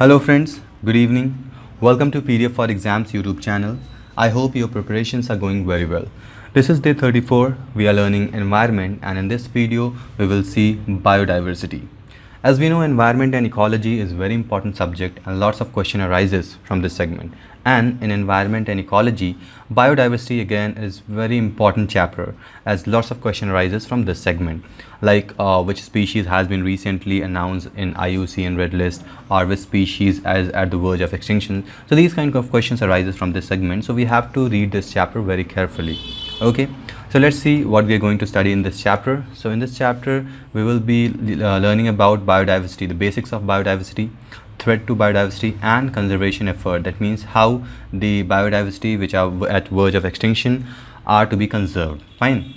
Hello friends, good evening. Welcome to PDF for Exams YouTube channel. I hope your preparations are going very well. This is day 34. We are learning environment, and in this video we will see biodiversity. As we know, environment and ecology is a very important subject and lots of question arises from this segment. And in environment and ecology, biodiversity again is very important chapter as lots of question arises from this segment, like which species has been recently announced in IUCN Red List, or which species is at the verge of extinction. So these kind of questions arises from this segment. So we have to read this chapter very carefully. Okay. So let's see what we are going to study in this chapter. So in this chapter, we will be learning about biodiversity, the basics of biodiversity, threat to biodiversity, and conservation effort. That means how the biodiversity which are at verge of extinction are to be conserved. Fine.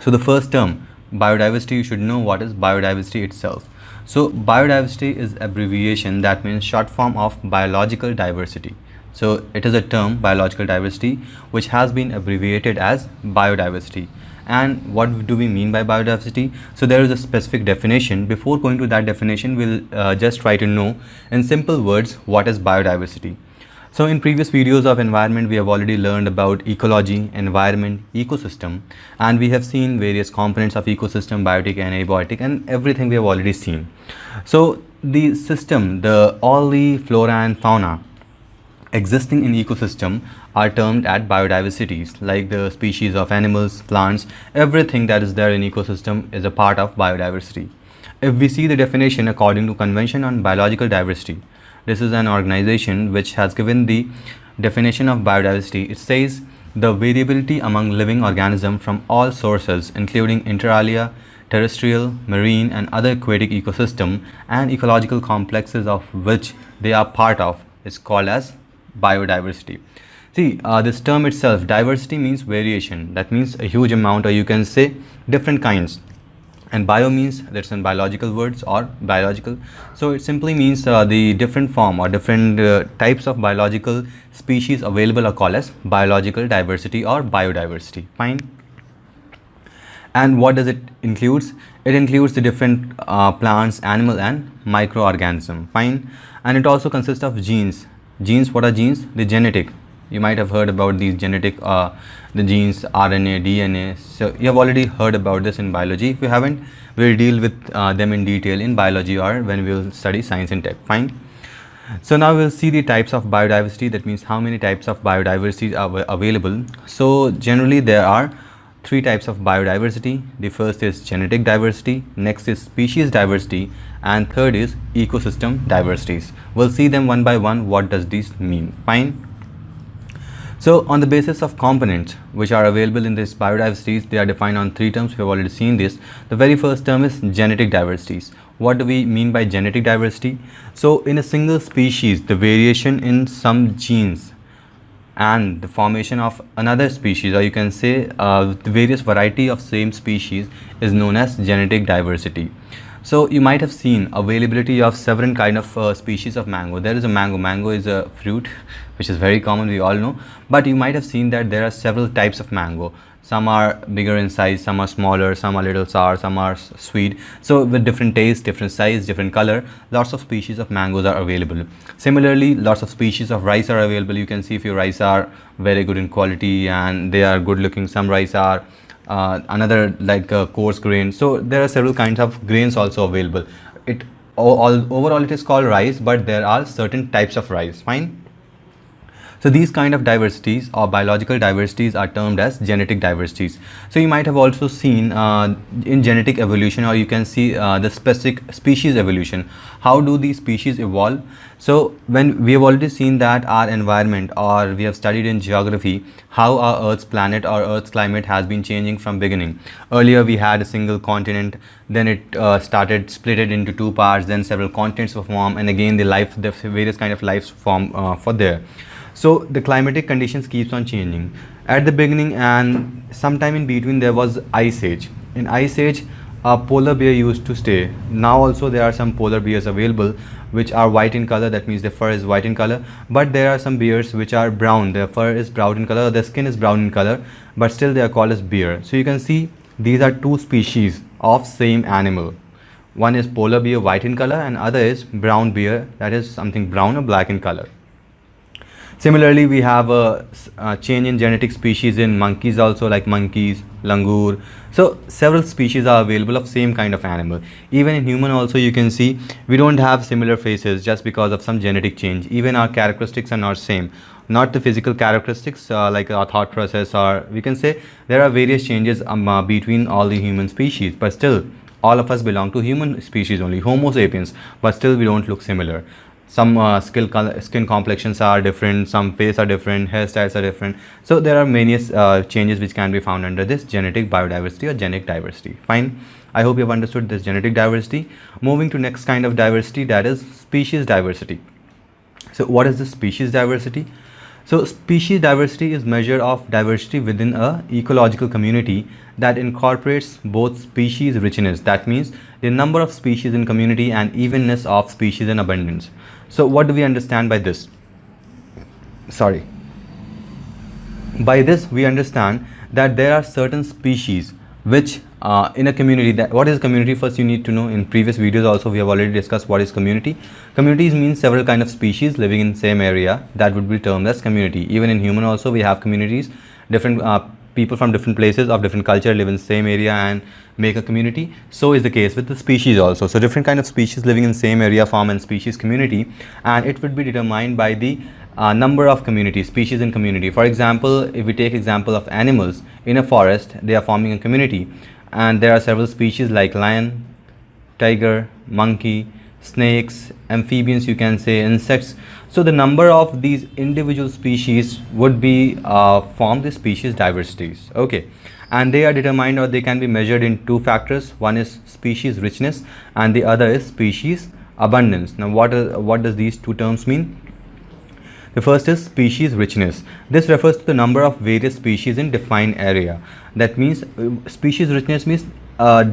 So the first term, biodiversity, you should know what is biodiversity itself. So biodiversity is abbreviation, that means short form of biological diversity. So it is a term, biological diversity, which has been abbreviated as biodiversity. And what do we mean by biodiversity? So there is a specific definition. Before going to that definition, we'll just try to know in simple words what is biodiversity. So in previous videos of environment, we have already learned about ecology, environment, ecosystem, and we have seen various components of ecosystem, biotic and abiotic, and everything we have already seen. So the system, all the flora and fauna existing in ecosystem are termed at biodiversities, like the species of animals, plants, everything that is there in ecosystem is a part of biodiversity. If we see the definition according to Convention on Biological Diversity, this is an organization which has given the definition of biodiversity. It says the variability among living organisms from all sources, including inter alia, terrestrial, marine and other aquatic ecosystem and ecological complexes of which they are part of, is called as biodiversity. See, this term itself, diversity means variation. That means a huge amount, or you can say different kinds. And bio means that's in biological words or biological. So it simply means the different form or different types of biological species available are called as biological diversity or biodiversity. Fine. And what does it includes? It includes the different plants, animal and microorganism. Fine. And it also consists of genes. Genes, what are genes? The genetic. You might have heard about these genetic, the genes, RNA, DNA. So you have already heard about this in biology. If you haven't, we'll deal with them in detail in biology or when we will study science and tech. Fine. So now we'll see the types of biodiversity. That means how many types of biodiversity are available. So generally there are three types of biodiversity. The first is genetic diversity, next is species diversity, and third is ecosystem diversities. We'll see them one by one. What does this mean? Fine. So on the basis of components which are available in this biodiversities, they are defined on three terms. We have already seen this. The very first term is genetic diversities. What do we mean by genetic diversity? So in a single species, the variation in some genes and the formation of another species, or you can say the various variety of same species, is known as genetic diversity. So you might have seen availability of several kind of species of mango. There is a mango. Mango is a fruit which is very common, we all know. But you might have seen that there are several types of mango. Some are bigger in size, some are smaller, some are little sour, some are sweet. So with different taste, different size, different color, lots of species of mangoes are available. Similarly, lots of species of rice are available. You can see if your rice are very good in quality and they are good looking. Some rice are another like coarse grain. So there are several kinds of grains also available. Overall it is called rice, but there are certain types of rice. Fine. So these kind of diversities or biological diversities are termed as genetic diversities. So you might have also seen in genetic evolution, or you can see the specific species evolution. How do these species evolve? So when we have already seen that our environment, or we have studied in geography how our Earth's planet or Earth's climate has been changing from beginning. Earlier we had a single continent, then it started split it into two parts, then several continents were formed, and again the various kind of lives form for there. So the climatic conditions keeps on changing. At the beginning and sometime in between there was ice age. In ice age, a polar bear used to stay. Now also there are some polar bears available which are white in color. That means the fur is white in color. But there are some bears which are brown. Their fur is brown in color, their skin is brown in color, but still they are called as bear. So you can see these are two species of same animal. One is polar bear, white in color, and other is brown bear, that is something brown or black in color. Similarly, we have a change in genetic species in monkeys also, like monkeys, langur. So several species are available of same kind of animal. Even in human also, you can see we don't have similar faces just because of some genetic change. Even our characteristics are not same. Not the physical characteristics like our thought process, or we can say there are various changes between all the human species, but still all of us belong to human species only, Homo sapiens, but still we don't look similar. Some skin complexions are different, some face are different, hairstyles are different. So there are many changes which can be found under this genetic biodiversity or genetic diversity. Fine, I hope you have understood this genetic diversity. Moving to next kind of diversity, that is species diversity. So what is the species diversity? So species diversity is measure of diversity within a ecological community that incorporates both species richness, that means the number of species in community, and evenness of species in abundance. So what do we understand by this? Sorry. By this we understand that there are certain species which in a community, that what is community, first you need to know. In previous videos also we have already discussed what is community. Communities means several kind of species living in same area, that would be termed as community. Even in human also we have communities, different people from different places of different culture live in same area and make a community. So is the case with the species also. So different kind of species living in same area form a species community, and it would be determined by the number of communities, species in community. For example, if we take example of animals in a forest, they are forming a community, and there are several species like lion, tiger, monkey, snakes, amphibians, you can say insects. So the number of these individual species would be form the species diversities. Okay, and they are determined, or they can be measured in two factors. One is species richness and the other is species abundance. Now what does these two terms mean? The first is species richness. This refers to the number of various species in defined area. That means species richness means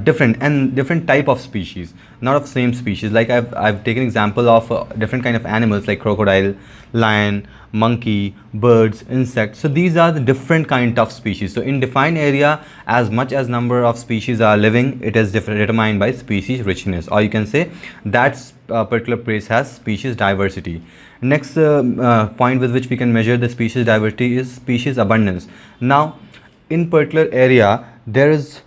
different type of species, not of same species. Like I've taken example of different kind of animals like crocodile, lion, monkey, birds, insects. So these are the different kind of species. So in defined area, as much as number of species are living, it is determined by species richness, or you can say that particular place has species diversity. Next point with which we can measure the species diversity is species abundance. Now in particular area there is,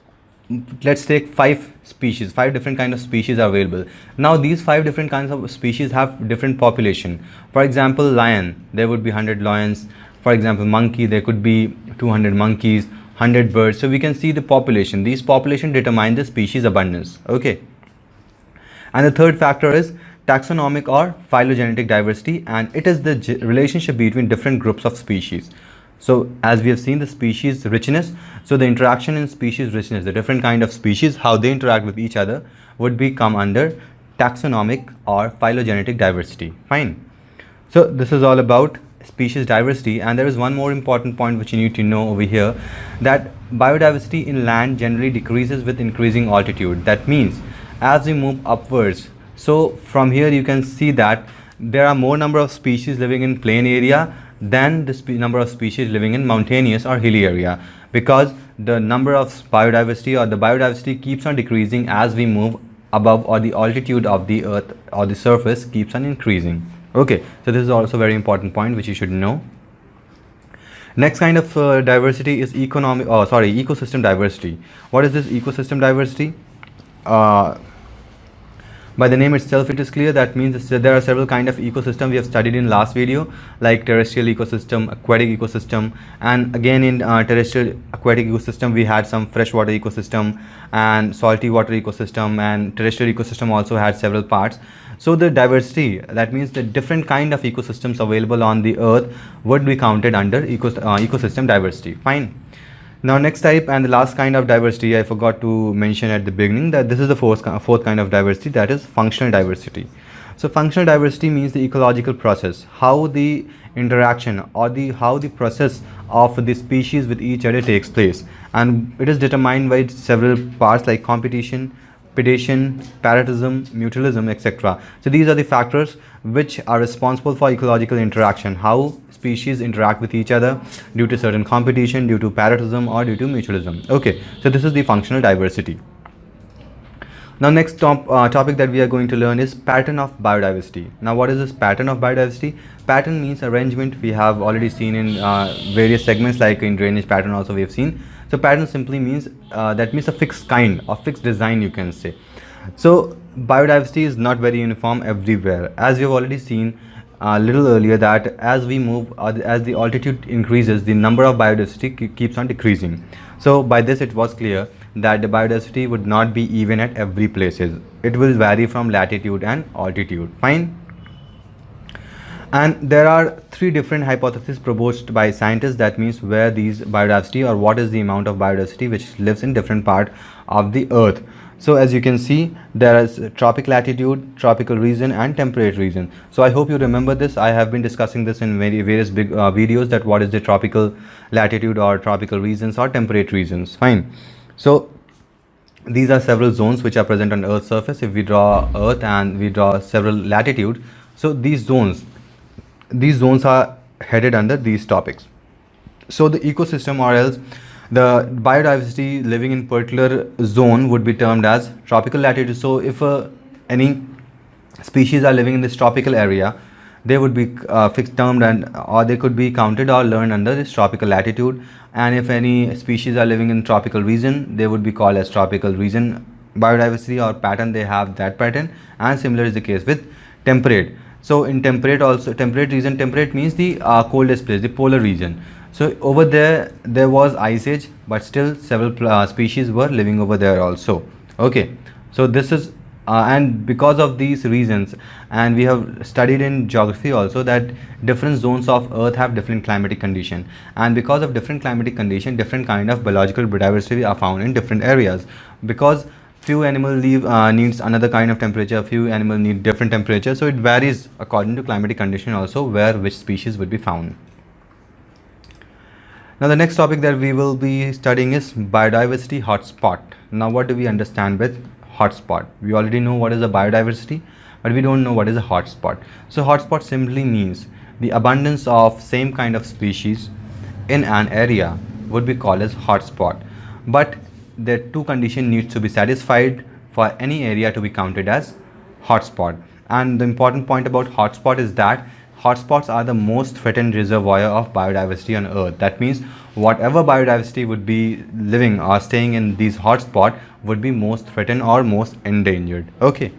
let's take five different kind of species are available. Now these five different kinds of species have different population. For example, lion, there would be 100 lions. For example, monkey, there could be 200 monkeys, 100 birds. So we can see the population. These population determine the species abundance. Okay, and the third factor is taxonomic or phylogenetic diversity, and it is the relationship between different groups of species. So as we have seen the species richness, so the interaction in species richness, the different kind of species, how they interact with each other would be come under taxonomic or phylogenetic diversity. Fine. So this is all about species diversity, and there is one more important point which you need to know over here, that biodiversity in land generally decreases with increasing altitude. That means as we move upwards, so from here you can see that there are more number of species living in plain area than the number of species living in mountainous or hilly area, because the number of biodiversity or the biodiversity keeps on decreasing as we move above, or the altitude of the earth or the surface keeps on increasing. Okay, so this is also a very important point which you should know. Next kind of diversity is ecosystem diversity. What is this ecosystem diversity? By the name itself, it is clear. That means there are several kind of ecosystem we have studied in last video, like terrestrial ecosystem, aquatic ecosystem, and again in terrestrial aquatic ecosystem we had some freshwater ecosystem and salty water ecosystem, and terrestrial ecosystem also had several parts. So the diversity, that means the different kind of ecosystems available on the earth would be counted under ecosystem diversity. Fine. Now next type and the last kind of diversity, I forgot to mention at the beginning that this is the fourth kind of diversity, that is functional diversity. So functional diversity means the ecological process, how the interaction or how the process of the species with each other takes place, and it is determined by several parts like competition, predation, parasitism, mutualism, etc. So these are the factors which are responsible for ecological interaction, how species interact with each other due to certain competition, due to parasitism, or due to mutualism. Okay, so this is the functional diversity. Now next topic that we are going to learn is pattern of biodiversity. Now what is this pattern of biodiversity? Pattern means arrangement. We have already seen in various segments, like in drainage pattern also we have seen. So pattern simply means that means a fixed kind or fixed design, you can say. So biodiversity is not very uniform everywhere, as we have already seen a little earlier, that as we move, as the altitude increases, the number of biodiversity keeps on decreasing. So by this it was clear that the biodiversity would not be even at every places. It will vary from latitude and altitude. Fine. And there are three different hypotheses proposed by scientists, that means where these biodiversity, or what is the amount of biodiversity which lives in different part of the earth. So as you can see, there is tropic latitude, tropical region and temperate region. So I hope you remember this. I have been discussing this in various big videos, that what is the tropical latitude or tropical regions or temperate regions. Fine. So these are several zones which are present on Earth's surface. If we draw Earth and we draw several latitude, so these zones are headed under these topics. So the ecosystem, or else the biodiversity living in particular zone, would be termed as tropical latitude. So if any species are living in this tropical area, they would be fixed termed, and or they could be counted or learned under this tropical latitude. And if any species are living in tropical region, they would be called as tropical region biodiversity or pattern. They have that pattern. And similar is the case with temperate. So in temperate also, temperate region, temperate means the coldest place, the polar region. So over there was ice age, but still several species were living over there also. Okay, so this is and because of these reasons, and we have studied in geography also, that different zones of earth have different climatic condition, and because of different climatic condition, different kind of biological biodiversity are found in different areas. Because few animal needs another kind of temperature, few animal need different temperature, so it varies according to climatic condition also where which species would be found. Now the next topic that we will be studying is biodiversity hotspot. Now what do we understand with hotspot? We already know what is a biodiversity, but we don't know what is a hotspot. So hotspot simply means the abundance of same kind of species in an area would be called as hotspot. But the two conditions needs to be satisfied for any area to be counted as hotspot. And the important point about hotspot is that hotspots are the most threatened reservoir of biodiversity on earth. That means whatever biodiversity would be living or staying in these hotspots would be most threatened or most endangered. Okay.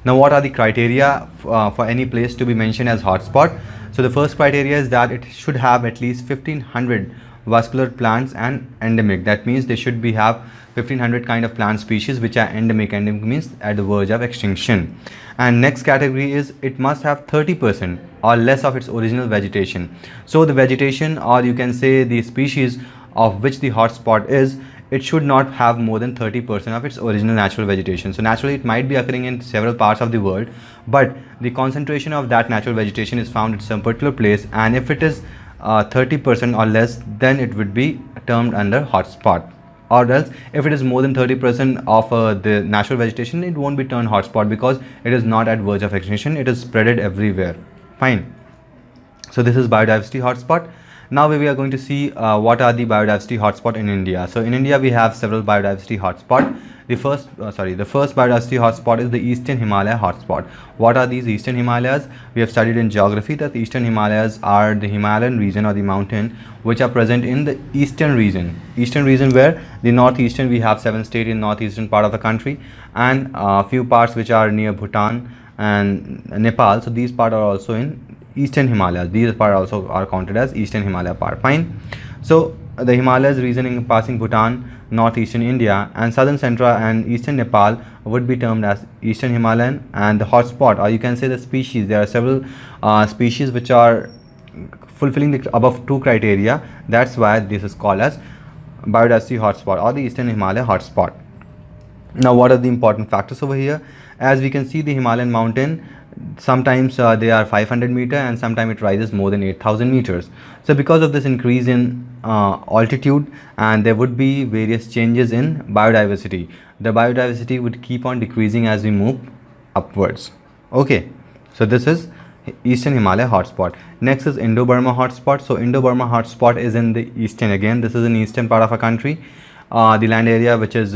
Now what are the criteria for any place to be mentioned as hotspot? So the first criteria is that it should have at least 1500 vascular plants and endemic. That means they should be have 1500 kind of plant species which are endemic. Endemic means at the verge of extinction. And next category is it must have 30% or less of its original vegetation. So the vegetation, or you can say the species of which the hotspot is, it should not have more than 30% of its original natural vegetation. So naturally it might be occurring in several parts of the world, but the concentration of that natural vegetation is found at some particular place, and if it is 30% or less, then it would be termed under hotspot. Or else if it is more than 30% of the natural vegetation, it won't be termed hotspot because it is not at verge of extinction, it is spreaded everywhere. Fine. So this is biodiversity hotspot. Now we are going to see what are the biodiversity hotspot in India. So in India we have several biodiversity hotspot. The first biodiversity hotspot is the Eastern Himalaya hotspot. What are these Eastern Himalayas? We have studied in geography that the Eastern Himalayas are the Himalayan region or the mountain which are present in the eastern region. Eastern region where the northeastern, we have 7 states in northeastern part of the country, and a few parts which are near Bhutan and Nepal. So these parts are also in Eastern Himalayas. These parts also are counted as Eastern Himalaya part. Fine. So the Himalayas region passing Bhutan, northeastern India, and southern central and eastern Nepal would be termed as Eastern Himalayan. And the hotspot, or you can say the species, there are several species which are fulfilling the above two criteria. That's why this is called as biodiversity hotspot or the Eastern Himalaya hotspot. Now what are the important factors over here? As we can see, the Himalayan mountain, sometimes they are 500 meter and sometimes it rises more than 8000 meters. So because of this increase in altitude, and there would be various changes in biodiversity, the biodiversity would keep on decreasing as we move upwards. Okay, so this is Eastern Himalaya hotspot. Next is Indo-Burma hotspot. So Indo-Burma hotspot is in the eastern, again this is in eastern part of a country. The land area which is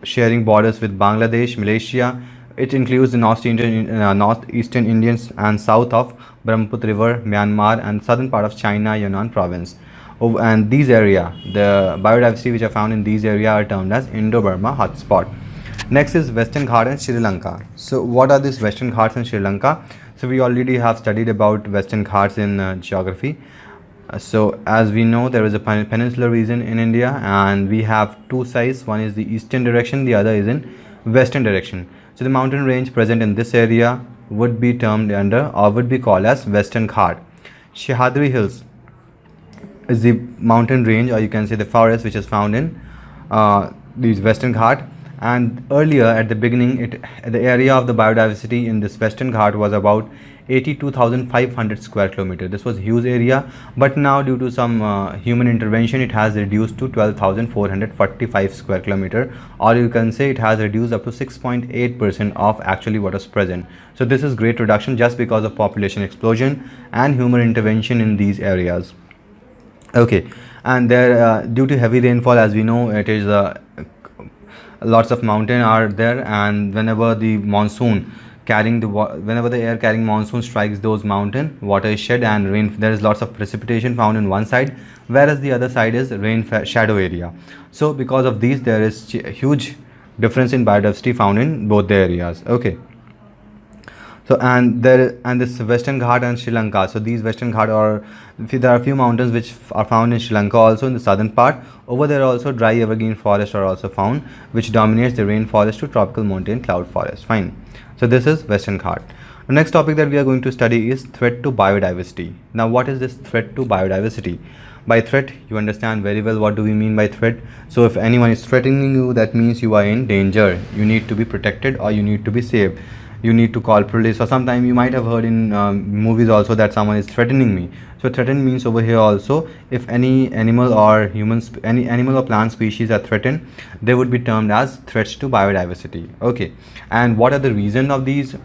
sharing borders with Bangladesh, Malaysia. It includes the northeastern Indians and south of Brahmaputra River, Myanmar, and southern part of China, Yunnan province. And these area, the biodiversity which are found in these area are termed as Indo-Burma hotspot. Next is Western Ghat and Sri Lanka. So what are these Western Ghats and Sri Lanka? So we already have studied about Western Ghats in geography. So as we know, there is a peninsular region in India, and we have two sides. One is the eastern direction, the other is in western direction. So the mountain range present in this area would be termed under, or would be called as Western Ghat. Sahyadri Hills is the mountain range, or you can say the forest, which is found in these Western Ghat. And earlier at the beginning, the area of the biodiversity in this Western Ghat was about 82,500 square kilometer. This was a huge area, but now due to some human intervention, it has reduced to 12,445 square kilometer, or you can say it has reduced up to 6.8% of actually what was present. So this is great reduction just because of population explosion and human intervention in these areas. Okay, and there due to heavy rainfall, as we know, it is lots of mountain are there, and whenever the monsoon carrying the whenever the air carrying monsoon strikes those mountain, water is shed and rain, there is lots of precipitation found in one side, whereas the other side is rain shadow area. So because of these, there is huge difference in biodiversity found in both the areas. Okay, so and this Western Ghat and Sri Lanka. So these Western Ghat, or there are a few mountains which are found in Sri Lanka also in the southern part. Over there also dry evergreen forests are also found, which dominates the rainforest to tropical mountain cloud forest. Fine. So this is Western Ghat. The next topic that we are going to study is threat to biodiversity. Now what is this threat to biodiversity? By threat, you understand very well what do we mean by threat. So if anyone is threatening you, that means you are in danger. You need to be protected, or you need to be saved. You need to call police, or sometimes you might have heard in movies also that someone is threatening me. So threaten means over here also, if any animal or humans, any animal or plant species are threatened, they would be termed as threats to biodiversity. Okay, and what are the reason of these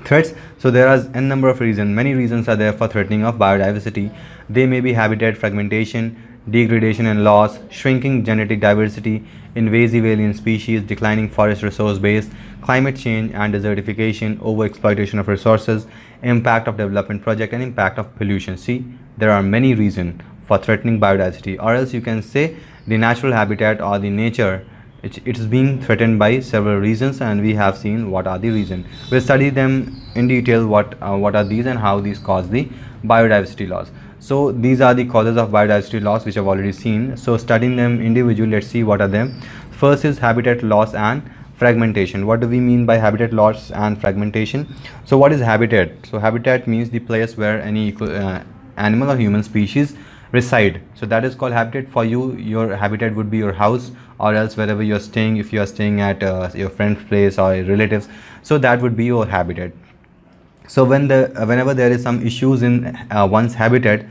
threats? So there are n number of reasons. Many reasons are there for threatening of biodiversity. They may be habitat fragmentation, degradation and loss, shrinking genetic diversity, invasive alien species, declining forest resource base, climate change and desertification, overexploitation of resources, impact of development project, and impact of pollution. See, there are many reasons for threatening biodiversity, or else you can say the natural habitat or the nature, it is being threatened by several reasons, and we have seen what are the reasons. We'll study them in detail, what are these and how these cause the biodiversity loss. So these are the causes of biodiversity loss which I've already seen. So studying them individually, let's see what are them. First is habitat loss and fragmentation. What do we mean by habitat loss and fragmentation? So what is habitat? So habitat means the place where any animal or human species reside. So that is called habitat. For you, your habitat would be your house, or else wherever you are staying. If you are staying at your friend's place or your relatives, so that would be your habitat. So whenever there is some issues in one's habitat,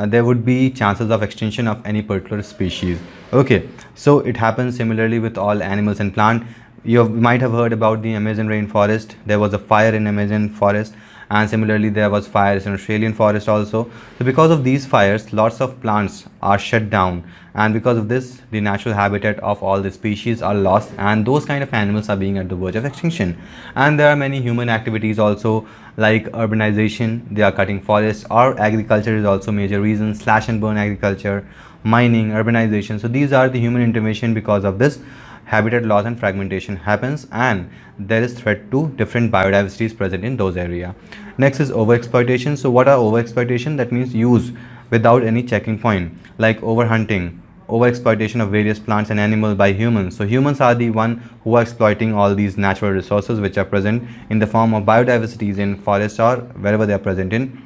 there would be chances of extinction of any particular species. Okay, so it happens similarly with all animals and plant. You might have heard about the Amazon rainforest. There was a fire in Amazon forest, and similarly there was fires in Australian forest also. So because of these fires, lots of plants are shut down, and because of this, the natural habitat of all the species are lost, and those kind of animals are being at the verge of extinction. And there are many human activities also, like urbanization, they are cutting forests, or agriculture is also major reason, slash and burn agriculture, mining, urbanization. So these are the human intervention. Because of this, habitat loss and fragmentation happens, and there is threat to different biodiversities present in those areas. Next is overexploitation. So what are overexploitation? That means use without any checking point, like overhunting, overexploitation of various plants and animals by humans. So humans are the one who are exploiting all these natural resources which are present in the form of biodiversities in forests or wherever they are present in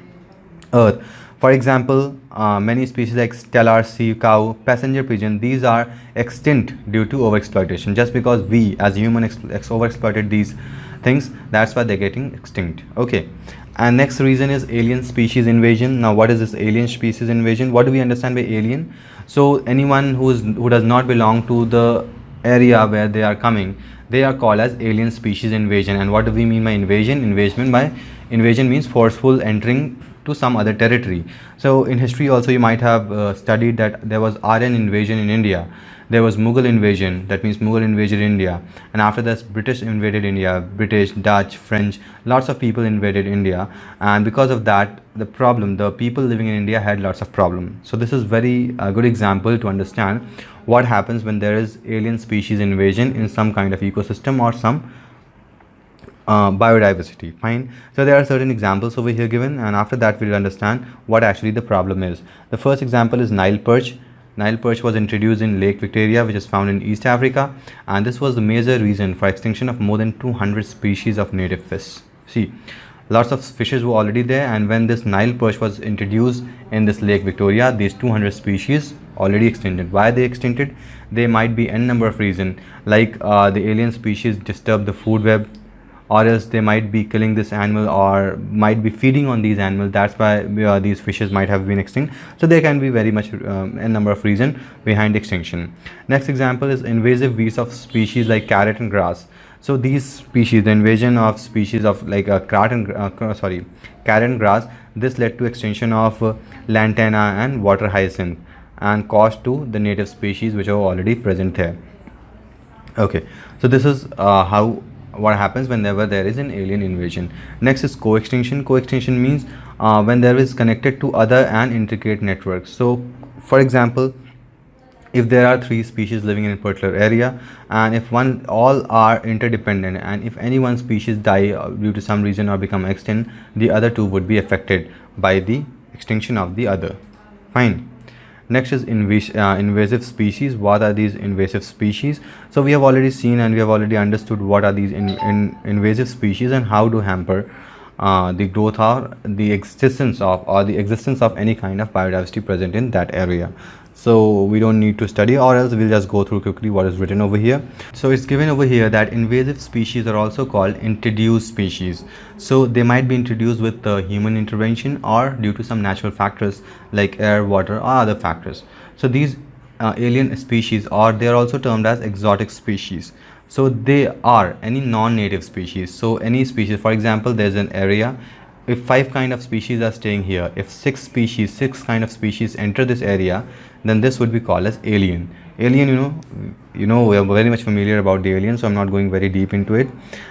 earth. For example, many species like stellar sea cow, passenger pigeon, these are extinct due to overexploitation. Just because we as humans overexploited these things, that's why they're getting extinct. Okay, and next reason is alien species invasion. Now what is this alien species invasion? What do we understand by alien? So anyone who does not belong to the area where they are coming, they are called as alien species invasion. And what do we mean by invasion? Invasion means forceful entering to some other territory. So in history also you might have studied that there was Aryan invasion in India. There was Mughal invasion, that means Mughal invaded India, and after that British invaded India, British, Dutch, French, lots of people invaded India, and because of that the people living in India had lots of problems. So this is very good example to understand what happens when there is alien species invasion in some kind of ecosystem or some biodiversity. Fine. So there are certain examples over here given, and after that we'll understand what actually the problem is. The first example is Nile perch. Nile perch was introduced in Lake Victoria, which is found in East Africa, and this was the major reason for extinction of more than 200 species of native fish. See, lots of fishes were already there, and when this Nile perch was introduced in this Lake Victoria, these 200 species already extincted. Why they extincted? They might be n number of reasons, like the alien species disturb the food web, or else they might be killing this animal or might be feeding on these animals. That's why these fishes might have been extinct. So there can be very much a number of reasons behind extinction. Next example is invasive weeds of species like carrot and grass. So these species, the invasion of species of like carrot and grass, this led to extinction of lantana and water hyacinth and cost to the native species which are already present there. Okay, so this is what happens whenever there is an alien invasion. Next is co-extinction. Co-extinction means when there is connected to other and intricate networks. So for example, if there are 3 species living in a particular area, and if all are interdependent, and if any one species die due to some reason or become extinct, the other 2 would be affected by the extinction of the other. Fine. Next is invasive species. What are these invasive species? So we have already seen and we have already understood what are these invasive species and how to hamper the growth or the existence of any kind of biodiversity present in that area. So we don't need to study, or else we'll just go through quickly what is written over here. So it's given over here that invasive species are also called introduced species. So they might be introduced with human intervention or due to some natural factors like air, water, or other factors. So these alien species, or they are also termed as exotic species. So they are any non-native species. So any species, for example, there's an area, if 5 kind of species are staying here, if 6 kind of species enter this area, then this would be called as alien. Alien, we are very much familiar about the alien, so I'm not going very deep into it.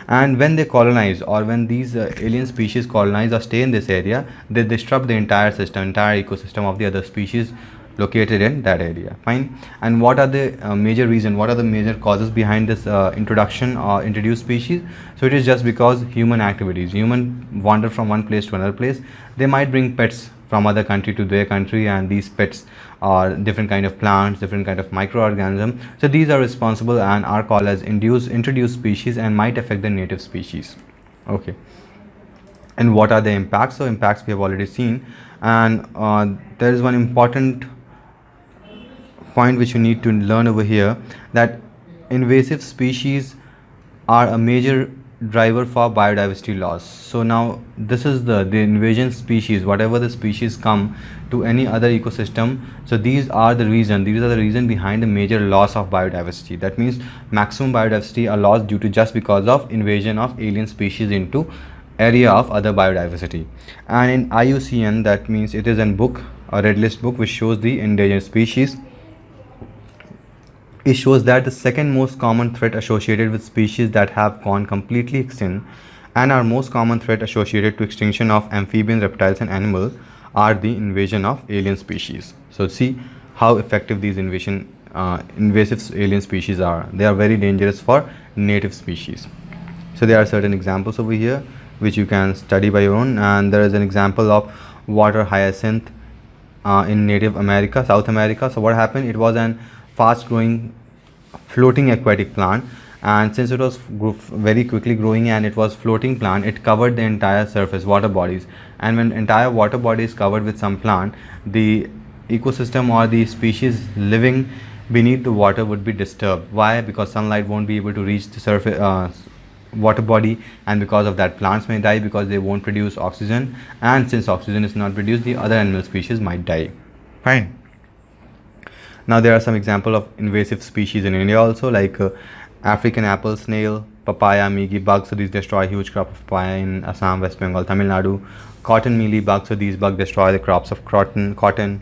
And when they colonize, or when these alien species colonize or stay in this area, they disrupt the entire ecosystem of the other species located in that area. Fine. And what are the major reasons, what are the major causes behind this introduction or introduced species? So it is just because human activities. Human wander from one place to another place. They might bring pets from other country to their country, and these pets are different kind of plants, different kind of microorganisms. So these are responsible and are called as introduced species and might affect the native species. Okay. And what are the impacts? So impacts we have already seen, and there is one important point which you need to learn over here, that invasive species are a major driver for biodiversity loss. So now this is the invasion species, whatever the species come to any other ecosystem, so these are the reason behind the major loss of biodiversity. That means maximum biodiversity are lost due to just because of invasion of alien species into area of other biodiversity. And in IUCN, that means it is a book, a red list book, which shows the endangered species. It shows that the second most common threat associated with species that have gone completely extinct and our most common threat associated to extinction of amphibians, reptiles and animals are the invasion of alien species. So see how effective these invasive alien species are. They are very dangerous for native species. So there are certain examples over here which you can study by your own, and there is an example of water hyacinth in native America, South America. So what happened? It was an fast growing floating aquatic plant, and since it was very quickly growing and it was floating plant, it covered the entire surface, water bodies, and when entire water body is covered with some plant, the ecosystem or the species living beneath the water would be disturbed. Why? Because sunlight won't be able to reach the surface water body, and because of that plants may die because they won't produce oxygen, and since oxygen is not produced, the other animal species might die. Fine. Now there are some example of invasive species in India also, like African apple snail, papaya mealy bug. So these destroy huge crop of papaya in Assam, West Bengal, Tamil Nadu. Cotton mealy bug. So these bugs destroy the crops of cotton.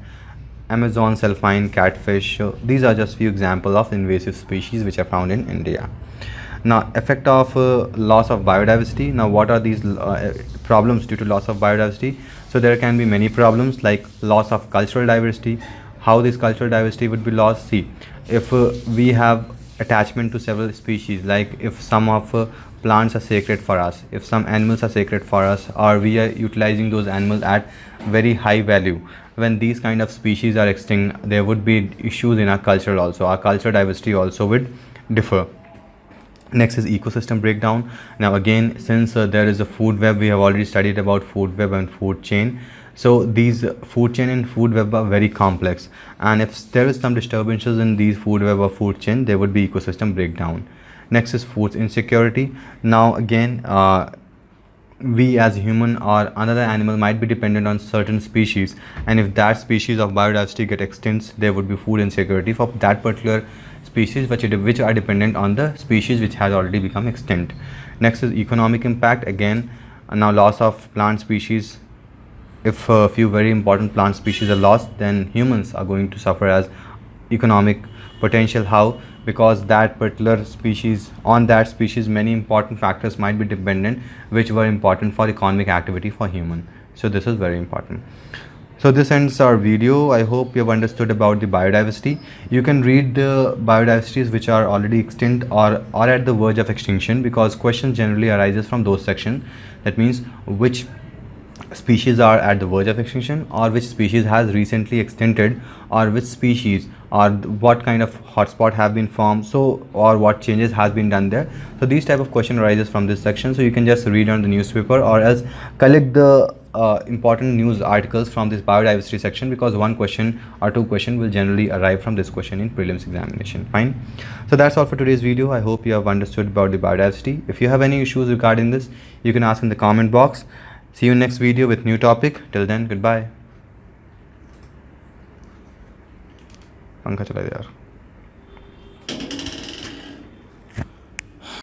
Amazon salfine, catfish. So these are just few examples of invasive species which are found in India. Now, effect of loss of biodiversity. Now, what are these problems due to loss of biodiversity? So there can be many problems like loss of cultural diversity. How this cultural diversity would be lost? See, if we have attachment to several species, like if some of plants are sacred for us, if some animals are sacred for us, or we are utilizing those animals at very high value, when these kind of species are extinct, there would be issues in our culture also. Our cultural diversity also would differ. Next is ecosystem breakdown. Now again, since there is a food web, we have already studied about food web and food chain. So these food chain and food web are very complex, and if there is some disturbances in these food web or food chain, there would be ecosystem breakdown. Next is food insecurity. Now again, we as human or another animal might be dependent on certain species, and if that species of biodiversity get extinct, there would be food insecurity for that particular species which are dependent on the species which has already become extinct. Next is economic impact. Again, now loss of plant species. If a few very important plant species are lost, then humans are going to suffer as economic potential. How? Because that particular species, on that species, many important factors might be dependent which were important for economic activity for human. So this is very important. So this ends our video. I hope you have understood about the biodiversity. You can read the biodiversities which are already extinct or at the verge of extinction, because questions generally arises from those sections. That means which species are at the verge of extinction, or which species has recently extincted, or which species or what kind of hotspot have been formed, so or what changes has been done there. So these type of question arises from this section. So you can just read on the newspaper or else collect the important news articles from this biodiversity section, because one question or two question will generally arrive from this question in prelims examination. Fine. So that's all for today's video. I hope you have understood about the biodiversity. If you have any issues regarding this, you can ask in the comment box. See you in next video with new topic. Till then, goodbye. पंखा चला दे यार.